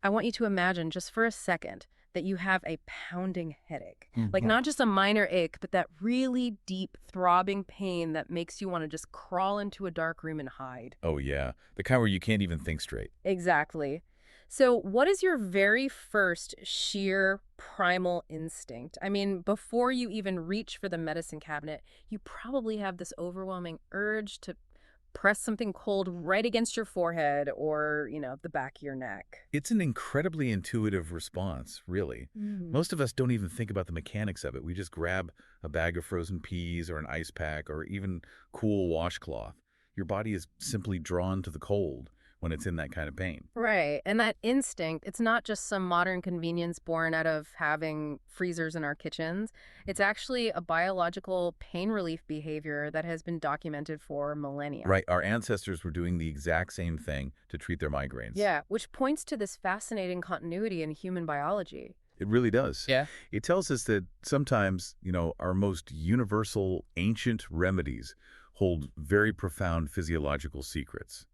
I want you to imagine just for a second that you have a pounding headache. Like Mhm. not just a minor ache, but that really deep throbbing pain that makes you want to just crawl into a dark room and hide. Oh, yeah. The kind where you can't even think straight. Exactly. So, what is your very first sheer primal instinct? I mean, before you even reach for the medicine cabinet, you probably have this overwhelming urge to press something cold right against your forehead or, the back of your neck. It's an incredibly intuitive response, really. Mm. Most of us don't even think about the mechanics of it. We just grab a bag of frozen peas or an ice pack or even cool washcloth. Your body is simply drawn to the cold when it's in that kind of pain. Right. And that instinct, it's not just some modern convenience born out of having freezers in our kitchens. It's actually a biological pain relief behavior that has been documented for millennia. Right, our ancestors were doing the exact same thing to treat their migraines. Yeah, which points to this fascinating continuity in human biology. It really does. Yeah. It tells us that sometimes, our most universal ancient remedies hold very profound physiological secrets.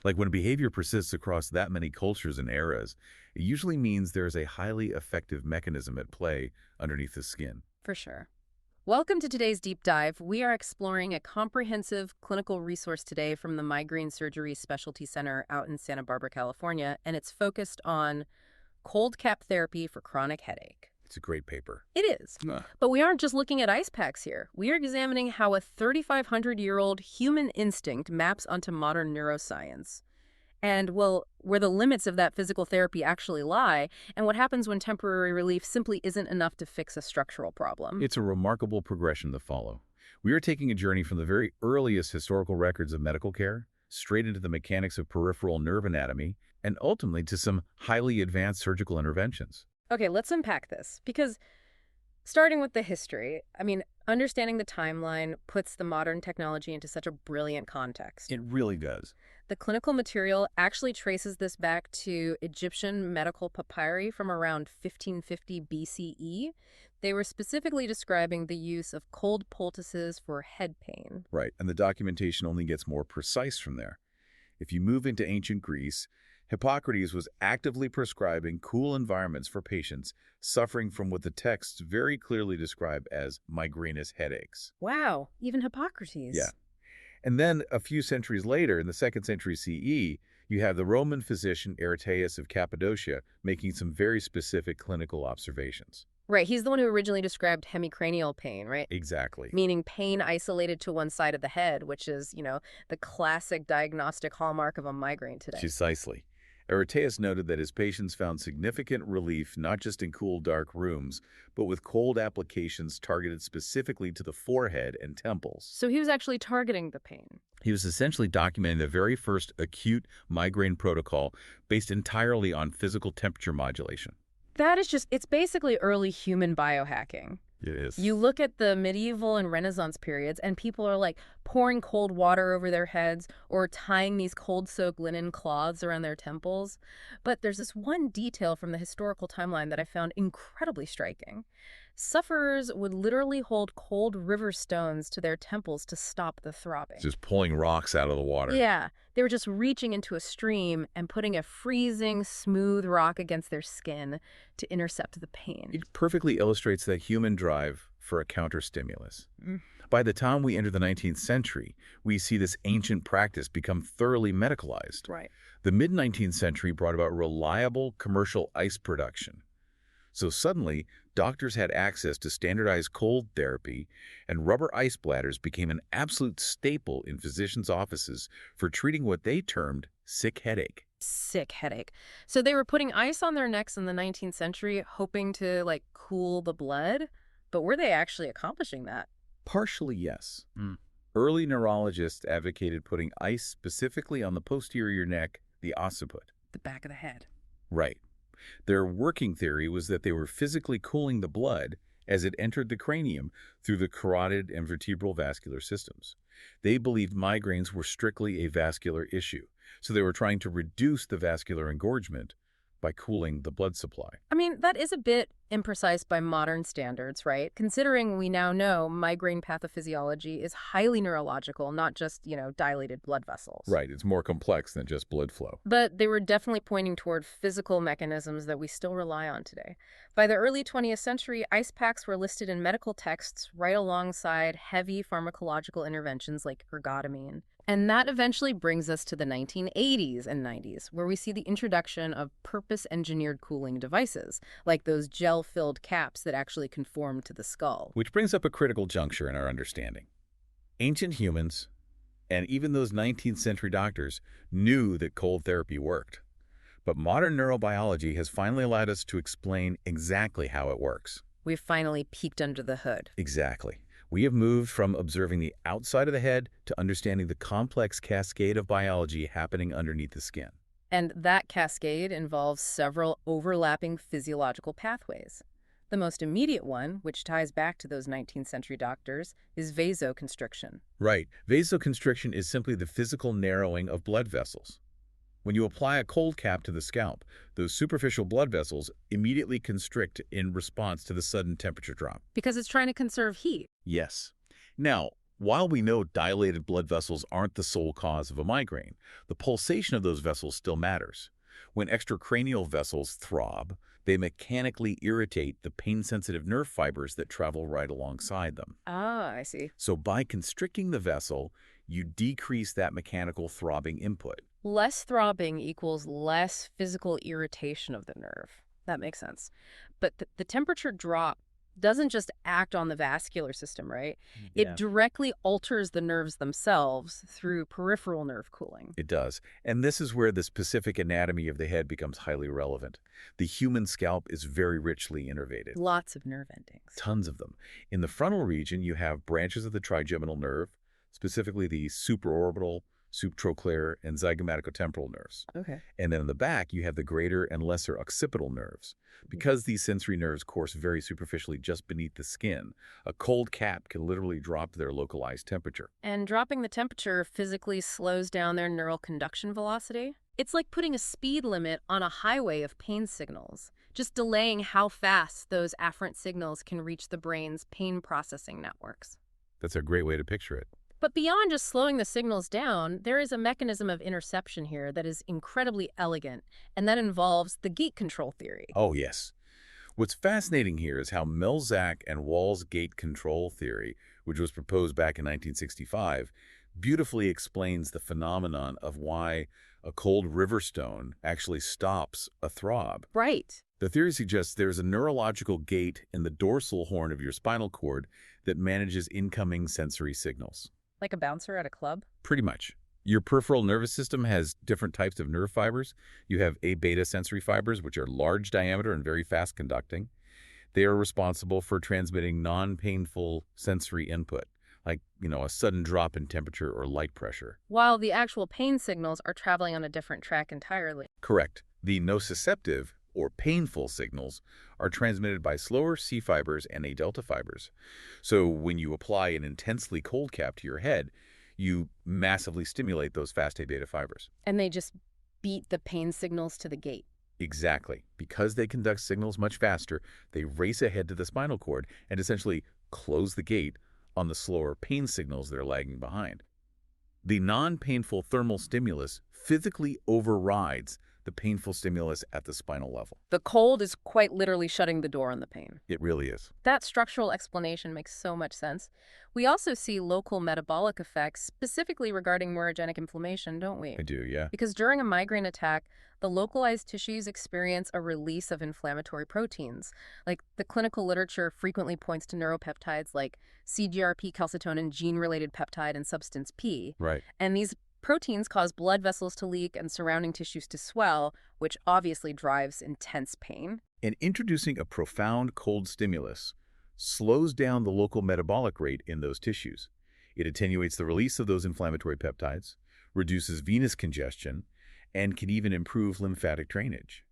Like when behavior persists across that many cultures and eras, it usually means there's a highly effective mechanism at play underneath the skin. For sure. Welcome to today's deep dive. We are exploring a comprehensive clinical resource today from the Migraine Surgery Specialty Center out in Santa Barbara, California, and it's focused on cold cap therapy for chronic headache. It's a great paper. It is. But we aren't just looking at ice packs here. We are examining how a 3,500-year-old human instinct maps onto modern neuroscience. And, well, where the limits of that physical therapy actually lie, and what happens when temporary relief simply isn't enough to fix a structural problem. It's a remarkable progression to follow. We are taking a journey from the very earliest historical records of medical care, straight into the mechanics of peripheral nerve anatomy, and ultimately to some highly advanced surgical interventions. Okay, let's unpack this, because starting with the history, I mean, understanding the timeline puts the modern technology into such a brilliant context. It really does. The clinical material actually traces this back to Egyptian medical papyri from around 1550 BCE. They were specifically describing the use of cold poultices for head pain. Right, and the documentation only gets more precise from there. If you move into ancient Greece, Hippocrates was actively prescribing cool environments for patients suffering from what the texts very clearly describe as migrainous headaches. Wow, even Hippocrates. Yeah. And then a few centuries later, in the 2nd century CE, you have the Roman physician Areteus of Cappadocia making some very specific clinical observations. Right, he's the one who originally described hemicranial pain, right? Exactly. Meaning pain isolated to one side of the head, which is, the classic diagnostic hallmark of a migraine today. Precisely. Areteus noted that his patients found significant relief not just in cool, dark rooms, but with cold applications targeted specifically to the forehead and temples. So he was actually targeting the pain. He was essentially documenting the very first acute migraine protocol based entirely on physical temperature modulation. That is it's basically early human biohacking. It is. You look at the medieval and Renaissance periods, and people are like pouring cold water over their heads or tying these cold-soaked linen cloths around their temples. But there's this one detail from the historical timeline that I found incredibly striking. Sufferers would literally hold cold river stones to their temples to stop the throbbing. Just pulling rocks out of the water. Yeah, they were just reaching into a stream and putting a freezing, smooth rock against their skin to intercept the pain. It perfectly illustrates that human drive for a counter-stimulus. By the time we enter the 19th century, we see this ancient practice become thoroughly medicalized. Right. The mid-19th century brought about reliable commercial ice production. So suddenly, doctors had access to standardized cold therapy, and rubber ice bladders became an absolute staple in physicians' offices for treating what they termed sick headache. Sick headache. So they were putting ice on their necks in the 19th century, hoping to, cool the blood? But were they actually accomplishing that? Partially, yes. Early neurologists advocated putting ice specifically on the posterior neck, the occiput. The back of the head. Right. Their working theory was that they were physically cooling the blood as it entered the cranium through the carotid and vertebral vascular systems. They believed migraines were strictly a vascular issue, so they were trying to reduce the vascular engorgement by cooling the blood supply. I mean, that is a bit imprecise by modern standards, right? Considering we now know migraine pathophysiology is highly neurological, not just, dilated blood vessels. Right, it's more complex than just blood flow. But they were definitely pointing toward physical mechanisms that we still rely on today. By the early 20th century, ice packs were listed in medical texts right alongside heavy pharmacological interventions like ergotamine. And that eventually brings us to the 1980s and 90s, where we see the introduction of purpose-engineered cooling devices, like those gel-filled caps that actually conform to the skull. Which brings up a critical juncture in our understanding. Ancient humans, and even those 19th century doctors, knew that cold therapy worked. But modern neurobiology has finally allowed us to explain exactly how it works. We've finally peeked under the hood. Exactly. We have moved from observing the outside of the head to understanding the complex cascade of biology happening underneath the skin. And that cascade involves several overlapping physiological pathways. The most immediate one, which ties back to those 19th century doctors, is vasoconstriction. Right. Vasoconstriction is simply the physical narrowing of blood vessels. When you apply a cold cap to the scalp, those superficial blood vessels immediately constrict in response to the sudden temperature drop. Because it's trying to conserve heat. Yes. Now, while we know dilated blood vessels aren't the sole cause of a migraine, the pulsation of those vessels still matters. When extracranial vessels throb, they mechanically irritate the pain-sensitive nerve fibers that travel right alongside them. Ah, I see. So by constricting the vessel, you decrease that mechanical throbbing input. Less throbbing equals less physical irritation of the nerve. That makes sense. But the temperature drop doesn't just act on the vascular system, right? Yeah. It directly alters the nerves themselves through peripheral nerve cooling. It does. And this is where the specific anatomy of the head becomes highly relevant. The human scalp is very richly innervated. Lots of nerve endings. Tons of them. In the frontal region, you have branches of the trigeminal nerve, specifically the supraorbital, subtrochlear, and zygomaticotemporal nerves. Okay. And then in the back, you have the greater and lesser occipital nerves. Because these sensory nerves course very superficially just beneath the skin, a cold cap can literally drop their localized temperature. And dropping the temperature physically slows down their neural conduction velocity. It's like putting a speed limit on a highway of pain signals, just delaying how fast those afferent signals can reach the brain's pain processing networks. That's a great way to picture it. But beyond just slowing the signals down, there is a mechanism of interception here that is incredibly elegant, and that involves the gate control theory. Oh, yes. What's fascinating here is how Melzack and Wall's gate control theory, which was proposed back in 1965, beautifully explains the phenomenon of why a cold river stone actually stops a throb. Right. The theory suggests there's a neurological gate in the dorsal horn of your spinal cord that manages incoming sensory signals. Like a bouncer at a club? Pretty much. Your peripheral nervous system has different types of nerve fibers. You have A-beta sensory fibers, which are large diameter and very fast conducting. They are responsible for transmitting non-painful sensory input, like, a sudden drop in temperature or light pressure. While the actual pain signals are traveling on a different track entirely. Correct. The nociceptive, or painful signals, are transmitted by slower C fibers and A delta fibers. So when you apply an intensely cold cap to your head, you massively stimulate those fast A beta fibers. And they just beat the pain signals to the gate. Exactly. Because they conduct signals much faster, they race ahead to the spinal cord and essentially close the gate on the slower pain signals that are lagging behind. The non-painful thermal stimulus physically overrides the painful stimulus at the spinal level. The cold is quite literally shutting the door on the pain. It really is. That structural explanation makes so much sense. We also see local metabolic effects, specifically regarding neurogenic inflammation, don't we? I do, yeah. Because during a migraine attack, the localized tissues experience a release of inflammatory proteins. Like, the clinical literature frequently points to neuropeptides like CGRP, calcitonin, gene-related peptide, and substance P. Right. And these proteins cause blood vessels to leak and surrounding tissues to swell, which obviously drives intense pain. And introducing a profound cold stimulus slows down the local metabolic rate in those tissues. It attenuates the release of those inflammatory peptides, reduces venous congestion, and can even improve lymphatic drainage.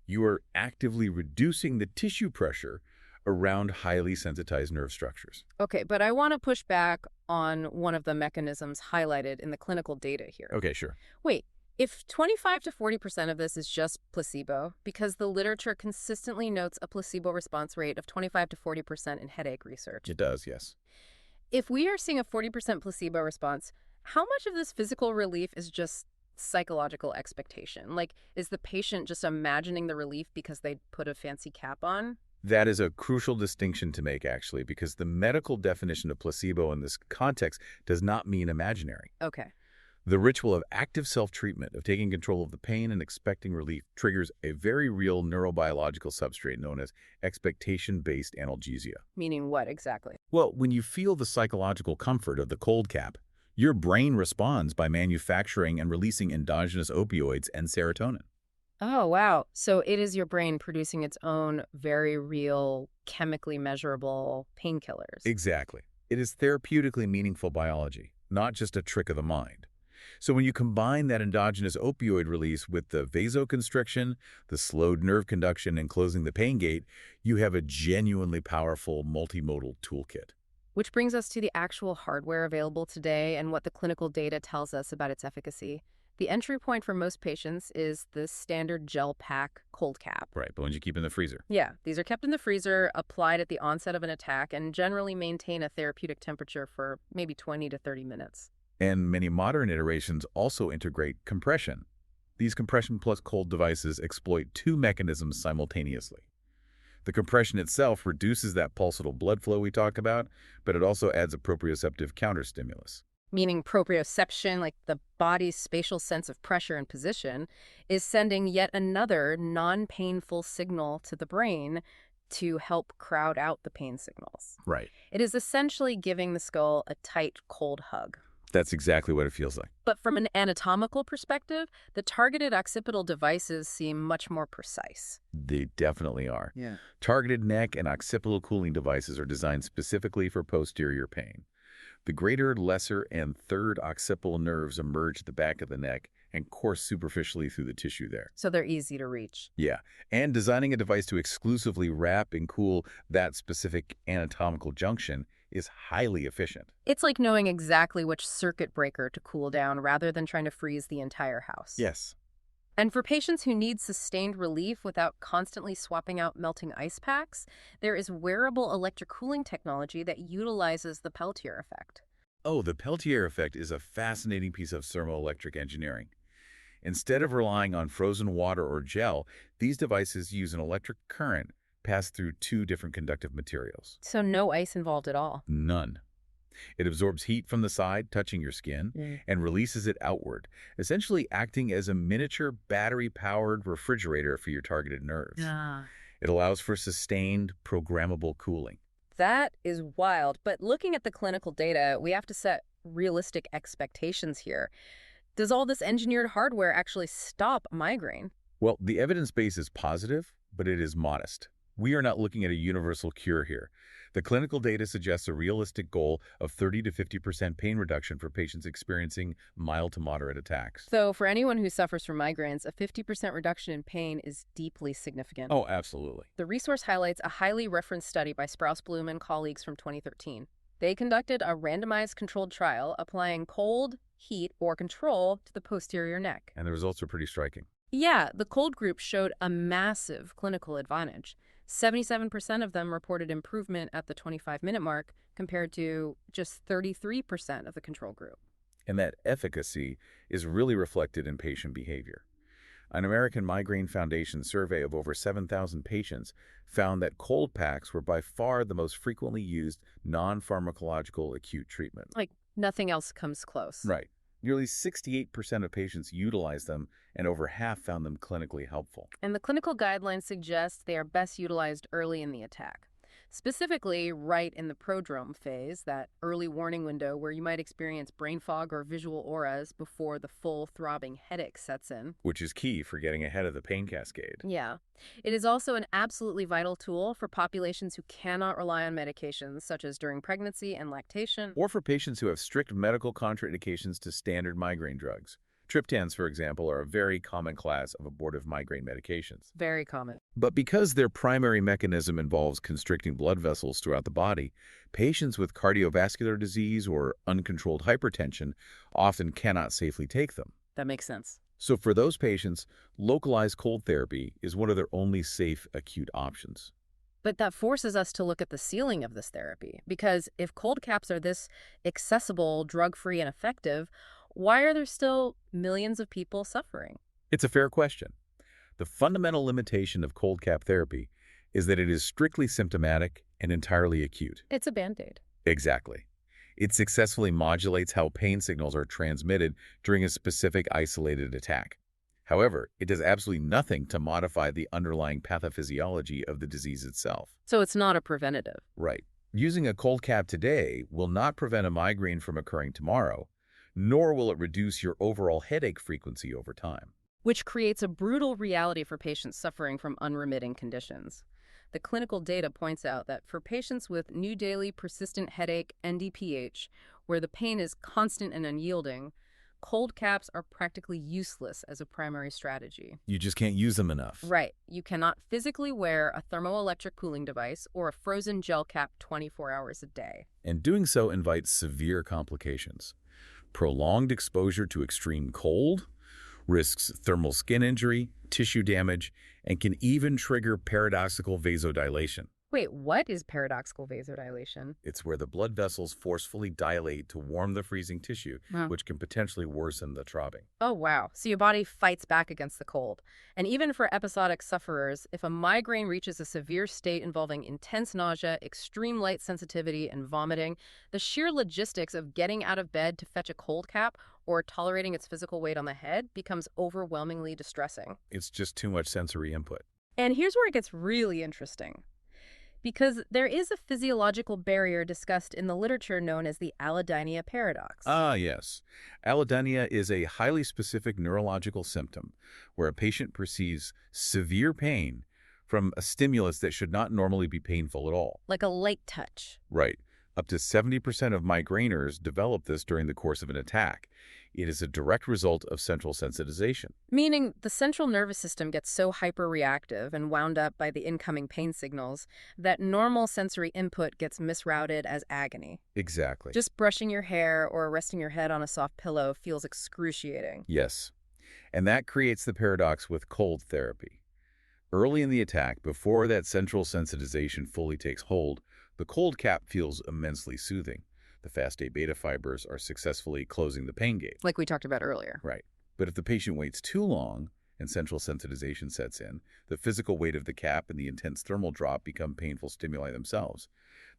You are actively reducing the tissue pressure around highly sensitized nerve structures. Okay, but I want to push back on one of the mechanisms highlighted in the clinical data here. Okay, sure. Wait, If 25 to 40% of this is just placebo, because the literature consistently notes a placebo response rate of 25 to 40% in headache research. It does, yes. If we are seeing a 40% placebo response, how much of this physical relief is just psychological expectation? Like, is the patient just imagining the relief because they put a fancy cap on? That is a crucial distinction to make, actually, because the medical definition of placebo in this context does not mean imaginary. Okay. The ritual of active self-treatment, of taking control of the pain and expecting relief, triggers a very real neurobiological substrate known as expectation-based analgesia. Meaning what exactly? Well, when you feel the psychological comfort of the cold cap, your brain responds by manufacturing and releasing endogenous opioids and serotonin. Oh, wow. So it is your brain producing its own very real, chemically measurable painkillers. Exactly. It is therapeutically meaningful biology, not just a trick of the mind. So when you combine that endogenous opioid release with the vasoconstriction, the slowed nerve conduction, and closing the pain gate, you have a genuinely powerful multimodal toolkit. Which brings us to the actual hardware available today and what the clinical data tells us about its efficacy. The entry point for most patients is the standard gel pack cold cap. Right, but ones you keep in the freezer. Yeah, these are kept in the freezer, applied at the onset of an attack, and generally maintain a therapeutic temperature for maybe 20 to 30 minutes. And many modern iterations also integrate compression. These compression plus cold devices exploit two mechanisms simultaneously. The compression itself reduces that pulsatile blood flow we talk about, but it also adds a proprioceptive counterstimulus. Meaning proprioception, like the body's spatial sense of pressure and position, is sending yet another non-painful signal to the brain to help crowd out the pain signals. Right. It is essentially giving the skull a tight, cold hug. That's exactly what it feels like. But from an anatomical perspective, the targeted occipital devices seem much more precise. They definitely are. Yeah. Targeted neck and occipital cooling devices are designed specifically for posterior pain. The greater, lesser, and third occipital nerves emerge at the back of the neck and course superficially through the tissue there. So they're easy to reach. Yeah, and designing a device to exclusively wrap and cool that specific anatomical junction is highly efficient. It's like knowing exactly which circuit breaker to cool down rather than trying to freeze the entire house. Yes. And for patients who need sustained relief without constantly swapping out melting ice packs, there is wearable electric cooling technology that utilizes the Peltier effect. Oh, the Peltier effect is a fascinating piece of thermoelectric engineering. Instead of relying on frozen water or gel, these devices use an electric current passed through two different conductive materials. So no ice involved at all. None. It absorbs heat from the side, touching your skin, and releases it outward, essentially acting as a miniature battery-powered refrigerator for your targeted nerves. It allows for sustained, programmable cooling. That is wild. But looking at the clinical data, we have to set realistic expectations here. Does all this engineered hardware actually stop migraine? Well, the evidence base is positive, but it is modest. We are not looking at a universal cure here. The clinical data suggests a realistic goal of 30 to 50% pain reduction for patients experiencing mild to moderate attacks. So for anyone who suffers from migraines, a 50% reduction in pain is deeply significant. Oh, absolutely. The resource highlights a highly referenced study by Sprouse-Bloom and colleagues from 2013. They conducted a randomized controlled trial applying cold, heat, or control to the posterior neck. And the results are pretty striking. Yeah, the cold group showed a massive clinical advantage. 77% of them reported improvement at the 25-minute mark compared to just 33% of the control group. And that efficacy is really reflected in patient behavior. An American Migraine Foundation survey of over 7,000 patients found that cold packs were by far the most frequently used non-pharmacological acute treatment. Like nothing else comes close. Right. Nearly 68% of patients utilized them, and over half found them clinically helpful. And the clinical guidelines suggest they are best utilized early in the attack. Specifically, right in the prodrome phase, that early warning window where you might experience brain fog or visual auras before the full throbbing headache sets in. Which is key for getting ahead of the pain cascade. Yeah. It is also an absolutely vital tool for populations who cannot rely on medications, such as during pregnancy and lactation. Or for patients who have strict medical contraindications to standard migraine drugs. Triptans, for example, are a very common class of abortive migraine medications. Very common. But because their primary mechanism involves constricting blood vessels throughout the body, patients with cardiovascular disease or uncontrolled hypertension often cannot safely take them. That makes sense. So for those patients, localized cold therapy is one of their only safe acute options. But that forces us to look at the ceiling of this therapy, because if cold caps are this accessible, drug-free, and effective, why are there still millions of people suffering? It's a fair question. The fundamental limitation of cold cap therapy is that it is strictly symptomatic and entirely acute. It's a band-aid. Exactly. It successfully modulates how pain signals are transmitted during a specific isolated attack. However, it does absolutely nothing to modify the underlying pathophysiology of the disease itself. So it's not a preventative. Right. Using a cold cap today will not prevent a migraine from occurring tomorrow, nor will it reduce your overall headache frequency over time. Which creates a brutal reality for patients suffering from unremitting conditions. The clinical data points out that for patients with new daily persistent headache, NDPH, where the pain is constant and unyielding, cold caps are practically useless as a primary strategy. You just can't use them enough. Right. You cannot physically wear a thermoelectric cooling device or a frozen gel cap 24 hours a day. And doing so invites severe complications. Prolonged exposure to extreme cold risks thermal skin injury, tissue damage, and can even trigger paradoxical vasodilation. Wait, what is paradoxical vasodilation? It's where the blood vessels forcefully dilate to warm the freezing tissue, Wow. which can potentially worsen the throbbing. Oh, wow. So your body fights back against the cold. And even for episodic sufferers, if a migraine reaches a severe state involving intense nausea, extreme light sensitivity, and vomiting, the sheer logistics of getting out of bed to fetch a cold cap or tolerating its physical weight on the head becomes overwhelmingly distressing. It's just too much sensory input. And here's where it gets really interesting. Because there is a physiological barrier discussed in the literature known as the allodynia paradox. Ah, yes. Allodynia is a highly specific neurological symptom where a patient perceives severe pain from a stimulus that should not normally be painful at all. Like a light touch. Right. Up to 70% of migraineurs develop this during the course of an attack. It is a direct result of central sensitization. Meaning the central nervous system gets so hyperreactive and wound up by the incoming pain signals that normal sensory input gets misrouted as agony. Exactly. Just brushing your hair or resting your head on a soft pillow feels excruciating. Yes. And that creates the paradox with cold therapy. Early in the attack, before that central sensitization fully takes hold, the cold cap feels immensely soothing. The fast A beta fibers are successfully closing the pain gate. Like we talked about earlier. Right. But if the patient waits too long and central sensitization sets in, the physical weight of the cap and the intense thermal drop become painful stimuli themselves.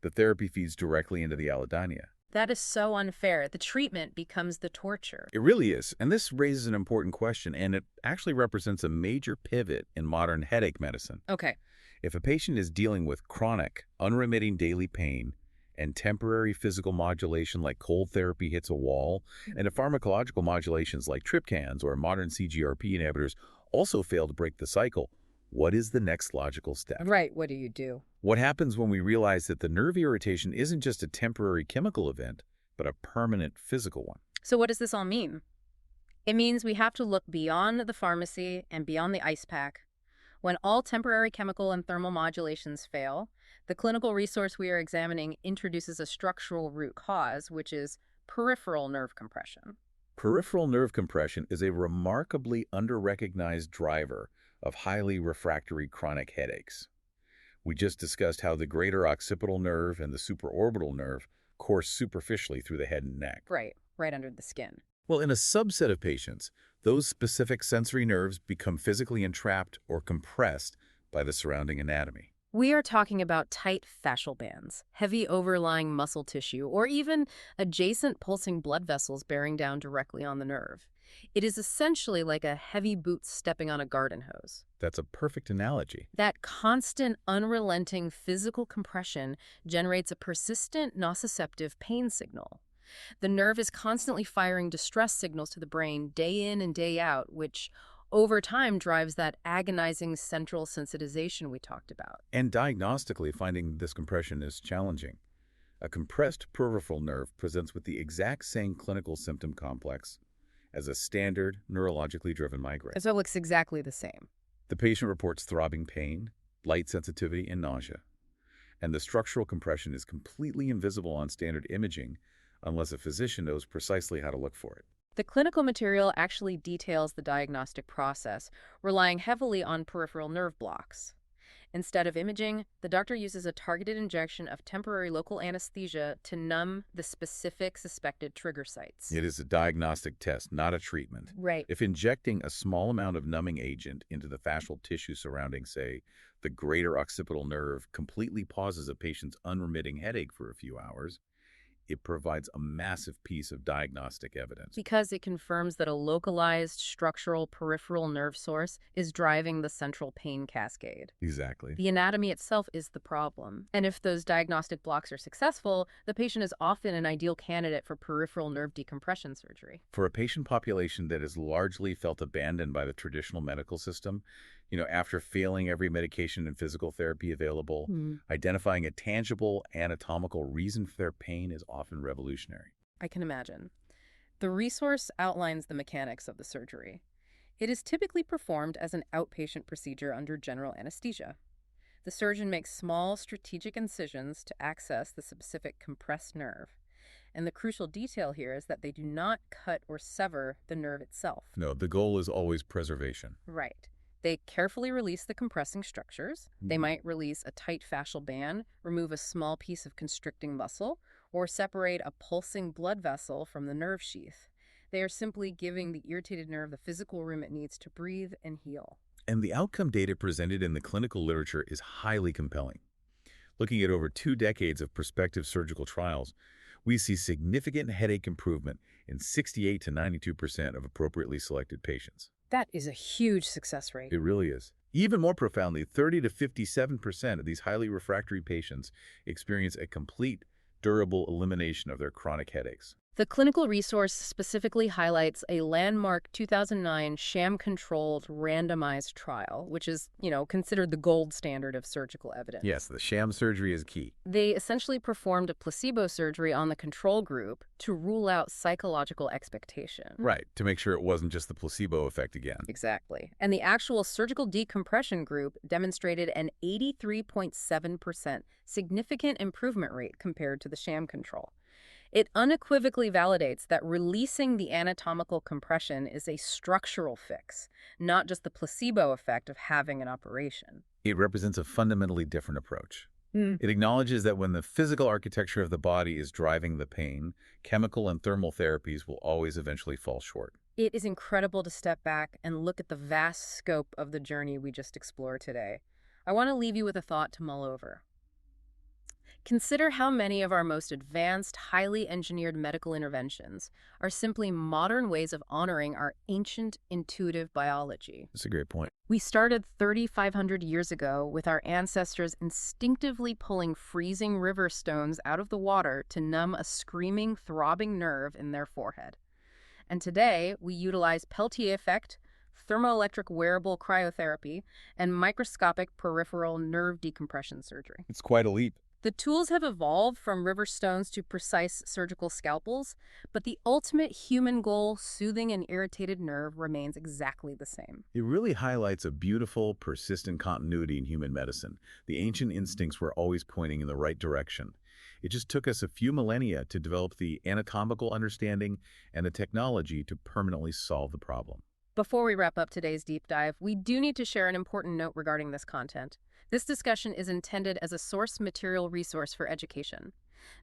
The therapy feeds directly into the allodynia. That is so unfair. The treatment becomes the torture. It really is. And this raises an important question, and it actually represents a major pivot in modern headache medicine. Okay. If a patient is dealing with chronic, unremitting daily pain, and temporary physical modulation like cold therapy hits a wall, and if pharmacological modulations like triptans or modern CGRP inhibitors also fail to break the cycle, what is the next logical step? Right. What do you do? What happens when we realize that the nerve irritation isn't just a temporary chemical event, but a permanent physical one? So what does this all mean? It means we have to look beyond the pharmacy and beyond the ice pack. When all temporary chemical and thermal modulations fail, the clinical resource we are examining introduces a structural root cause, which is peripheral nerve compression. Peripheral nerve compression is a remarkably under-recognized driver of highly refractory chronic headaches. We just discussed how the greater occipital nerve and the supraorbital nerve course superficially through the head and neck. Right under the skin. Well, in a subset of patients, those specific sensory nerves become physically entrapped or compressed by the surrounding anatomy. We are talking about tight fascial bands, heavy overlying muscle tissue, or even adjacent pulsing blood vessels bearing down directly on the nerve. It is essentially like a heavy boot stepping on a garden hose. That's a perfect analogy. That constant, unrelenting physical compression generates a persistent nociceptive pain signal. The nerve is constantly firing distress signals to the brain day in and day out, which over time drives that agonizing central sensitization we talked about. And diagnostically, finding this compression is challenging. A compressed peripheral nerve presents with the exact same clinical symptom complex as a standard neurologically driven migraine. So it looks exactly the same. The patient reports throbbing pain, light sensitivity, and nausea. And the structural compression is completely invisible on standard imaging unless a physician knows precisely how to look for it. The clinical material actually details the diagnostic process, relying heavily on peripheral nerve blocks. Instead of imaging, the doctor uses a targeted injection of temporary local anesthesia to numb the specific suspected trigger sites. It is a diagnostic test, not a treatment. Right. If injecting a small amount of numbing agent into the fascial tissue surrounding, say, the greater occipital nerve completely pauses a patient's unremitting headache for a few hours, it provides a massive piece of diagnostic evidence. Because it confirms that a localized structural peripheral nerve source is driving the central pain cascade. Exactly. The anatomy itself is the problem. And if those diagnostic blocks are successful, the patient is often an ideal candidate for peripheral nerve decompression surgery. For a patient population that has largely felt abandoned by the traditional medical system, after failing every medication and physical therapy available, identifying a tangible anatomical reason for their pain is often revolutionary. I can imagine. The resource outlines the mechanics of the surgery. It is typically performed as an outpatient procedure under general anesthesia. The surgeon makes small strategic incisions to access the specific compressed nerve. And the crucial detail here is that they do not cut or sever the nerve itself. No, the goal is always preservation. Right. They carefully release the compressing structures. They might release a tight fascial band, remove a small piece of constricting muscle, or separate a pulsing blood vessel from the nerve sheath. They are simply giving the irritated nerve the physical room it needs to breathe and heal. And the outcome data presented in the clinical literature is highly compelling. Looking at over 2 decades of prospective surgical trials, we see significant headache improvement in 68 to 92% of appropriately selected patients. That is a huge success rate. It really is. Even more profoundly, 30 to 57% of these highly refractory patients experience a complete, durable elimination of their chronic headaches. The clinical resource specifically highlights a landmark 2009 sham-controlled randomized trial, which is, considered the gold standard of surgical evidence. Yes, the sham surgery is key. They essentially performed a placebo surgery on the control group to rule out psychological expectation. Right, to make sure it wasn't just the placebo effect again. Exactly. And the actual surgical decompression group demonstrated an 83.7% significant improvement rate compared to the sham control. It unequivocally validates that releasing the anatomical compression is a structural fix, not just the placebo effect of having an operation. It represents a fundamentally different approach. It acknowledges that when the physical architecture of the body is driving the pain, chemical and thermal therapies will always eventually fall short. It is incredible to step back and look at the vast scope of the journey we just explored today. I want to leave you with a thought to mull over. Consider how many of our most advanced, highly engineered medical interventions are simply modern ways of honoring our ancient, intuitive biology. That's a great point. We started 3,500 years ago with our ancestors instinctively pulling freezing river stones out of the water to numb a screaming, throbbing nerve in their forehead. And today, we utilize Peltier effect, thermoelectric wearable cryotherapy, and microscopic peripheral nerve decompression surgery. It's quite a leap. The tools have evolved from river stones to precise surgical scalpels, but the ultimate human goal, soothing an irritated nerve, remains exactly the same. It really highlights a beautiful, persistent continuity in human medicine. The ancient instincts were always pointing in the right direction. It just took us a few millennia to develop the anatomical understanding and the technology to permanently solve the problem. Before we wrap up today's deep dive, we do need to share an important note regarding this content. This discussion is intended as a source material resource for education.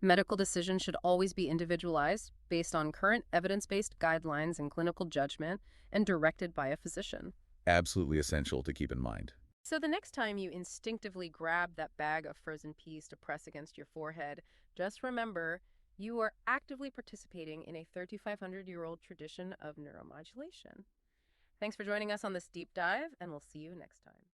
Medical decisions should always be individualized, based on current evidence-based guidelines and clinical judgment, and directed by a physician. Absolutely essential to keep in mind. So the next time you instinctively grab that bag of frozen peas to press against your forehead, just remember you are actively participating in a 3,500-year-old tradition of neuromodulation. Thanks for joining us on this deep dive, and we'll see you next time.